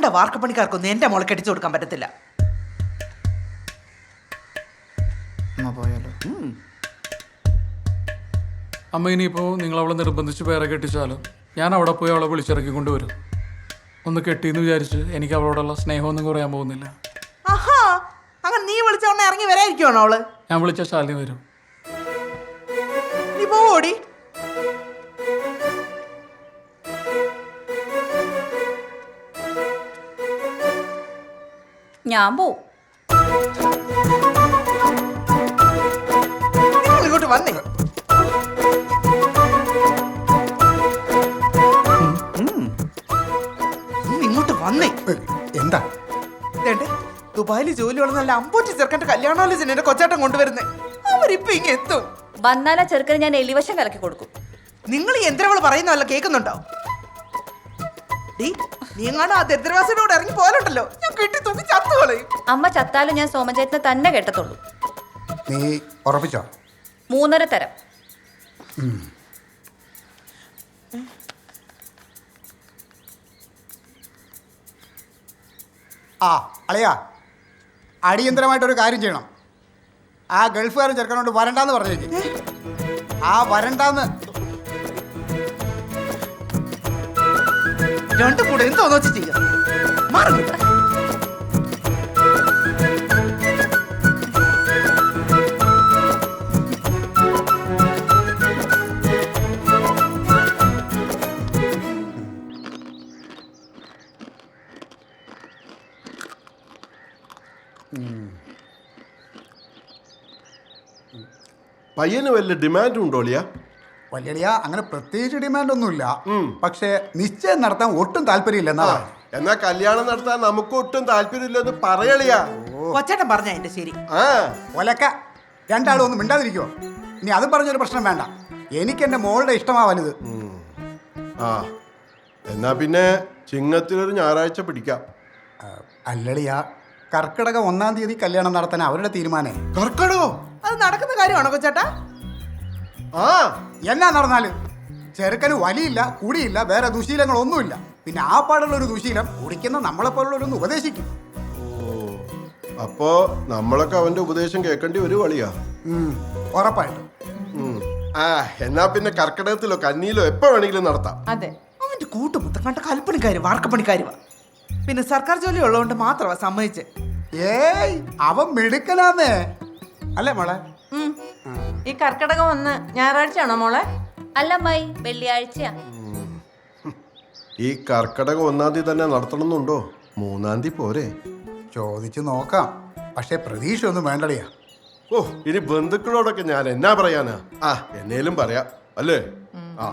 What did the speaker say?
കണ്ട വാർക്കപ്പണിക്കാർക്കൊന്നും എന്റെ മോളെ കെട്ടിച്ചു കൊടുക്കാൻ പറ്റത്തില്ല. പോയാലോ? അമ്മ ഇനിയിപ്പോൾ നിങ്ങൾ അവളെ നിർബന്ധിച്ച് പേരെ കെട്ടിച്ചാലോ ഞാൻ അവിടെ പോയി അവളെ വിളിച്ചിറക്കി കൊണ്ടുവരും. ഒന്ന് കെട്ടിയെന്ന് വിചാരിച്ച് എനിക്ക് അവളോടുള്ള സ്നേഹമൊന്നും കുറയാൻ പോകുന്നില്ല. ആഹാ, അങ്ങനെ നീ വിളിച്ചോണ്ട് ഇറങ്ങി വരായിരിക്കുവാണോ അവള്? ഞാൻ വിളിച്ച ശാലിനി വരും. നീ പോടി. ഞാൻ പോവും. നിങ്ങൾ ഇങ്ങോട്ട് വന്നേ. ഇങ്ങോട്ട് വന്നേ. എന്താ ദുബായിൽ ജോലിയുള്ള നല്ല അമ്പൂറ്റി ചെറുക്കന്റെ കല്യാണാലോചന എന്റെ കൊച്ചാട്ടം കൊണ്ടുവരുന്നേ. അവരിപ്പൊ ഇങ്ങ എത്തും. വന്നാലാ ചെറുക്കന് ഞാൻ എലിവശം കലക്കി കൊടുക്കും. നിങ്ങൾ ഈ യന്ത്രവള് പറയുന്നതല്ല കേൾക്കുന്നുണ്ടോ? നീ എങ്ങാണ്ട് ആ ദരിദ്രവാസിയോട് ഇറങ്ങി പോലുണ്ടല്ലോ, ഞാൻ കെട്ടി തൂക്കി ചത്തുകളയും. അമ്മ ചത്താലും ഞാൻ സോമചേട്ടനെ തന്നെ കെട്ടത്തുള്ളൂ. നീ ഉറപ്പിച്ചോ? 3.5 തരം. ആ അളിയാ, അടിയന്തരമായിട്ടൊരു കാര്യം ചെയ്യണം. ആ ഗൾഫുകാരൻ ചെറുക്കനോട് വരണ്ടാന്ന് പറഞ്ഞേക്ക്. ആ വരണ്ടാന്ന്. രണ്ടും കൂടെ എന്തോന്ന് വെച്ച് ചെയ്യാം. മാറുന്നില്ല. പയ്യന് വല്ല ഡിമാൻഡും ഉണ്ടോ അളിയാ? വലിയ അങ്ങനെ പ്രത്യേകിച്ച് ഡിമാൻഡ് ഒന്നുമില്ല. പക്ഷേ നിശ്ചയം നടത്താൻ ഒട്ടും താല്പര്യമില്ലെന്നാ. എന്നാ കല്യാണം നടത്താൻ നമുക്ക് ഒട്ടും താല്പര്യമില്ലെന്ന് പറയളിയാ. കൊച്ചാട്ടം പറഞ്ഞ എന്റെ ശരി. ആ ഒലക്ക, രണ്ടാളും ഒന്നും മിണ്ടാതിരിക്കുവോ? ഇനി അതും പറഞ്ഞൊരു പ്രശ്നം വേണ്ട. എനിക്ക് എൻ്റെ മോളുടെ ഇഷ്ടമാ വലുത്. ആ എന്നാ പിന്നെ ചിങ്ങത്തിലൊരു ഞായറാഴ്ച പിടിക്കാം. അല്ലളിയാ, കർക്കിടക 1-ാം തീയതി കല്യാണം നടത്താൻ അവരുടെ തീരുമാനം. കർക്കടോ? അത് നടക്കുന്ന കാര്യമാണോ കൊച്ചാട്ടാ? ആ എന്നാ നടന്നാല് ചെറുക്കന് വലിയില്ല, കുടിയില്ല, വേറെ ദുശീലങ്ങളൊന്നുമില്ല. പിന്നെ ആ പാടുള്ള ഒരു ദുശീലം കുടിക്കുന്ന നമ്മളെപ്പോലുള്ളവരൊന്ന് ഉപദേശിക്കും. അപ്പോ നമ്മളൊക്കെ അവന്റെ ഉപദേശം കേൾക്കേണ്ടി ഒരു വളിയാ. ഉറപ്പായിട്ടും. ആ എന്നാ പിന്നെ കർക്കിടകത്തിലോ കന്നിയിലോ എപ്പോ വേണമെങ്കിലും നടത്താം. അതെ, അവന്റെ കൂട്ടുമൊത്തം കണ്ട കൽപ്പണിക്കാര് വാർക്കപ്പണിക്കാരുവാ. പിന്നെ സർക്കാർ ജോലി ഉള്ളതുകൊണ്ട് മാത്രമാ സമ്മതിച്ച്. ഏയ് അവൻ മിടുക്കനാന്നേ, അല്ലേ മോളെ? ഈ കർക്കിടകം 1 ഞായറാഴ്ചയാണോ മോളെ? അല്ല അമ്മായി, വെള്ളിയാഴ്ചയാ. ഈ കർക്കിടകം 1-ാം തീയതി തന്നെ നടത്തണമെന്നുണ്ടോ? 3-ാം തീയതി പോരെ? ചോദിച്ചു നോക്കാം. പക്ഷെ പ്രതീക്ഷ ഒന്നും വേണ്ടടിയാ. ഓ ഇനി ബന്ധുക്കളോടൊക്കെ ഞാൻ എന്നാ പറയാനാ? ആ എന്നേലും പറയാം അല്ലേ? ആ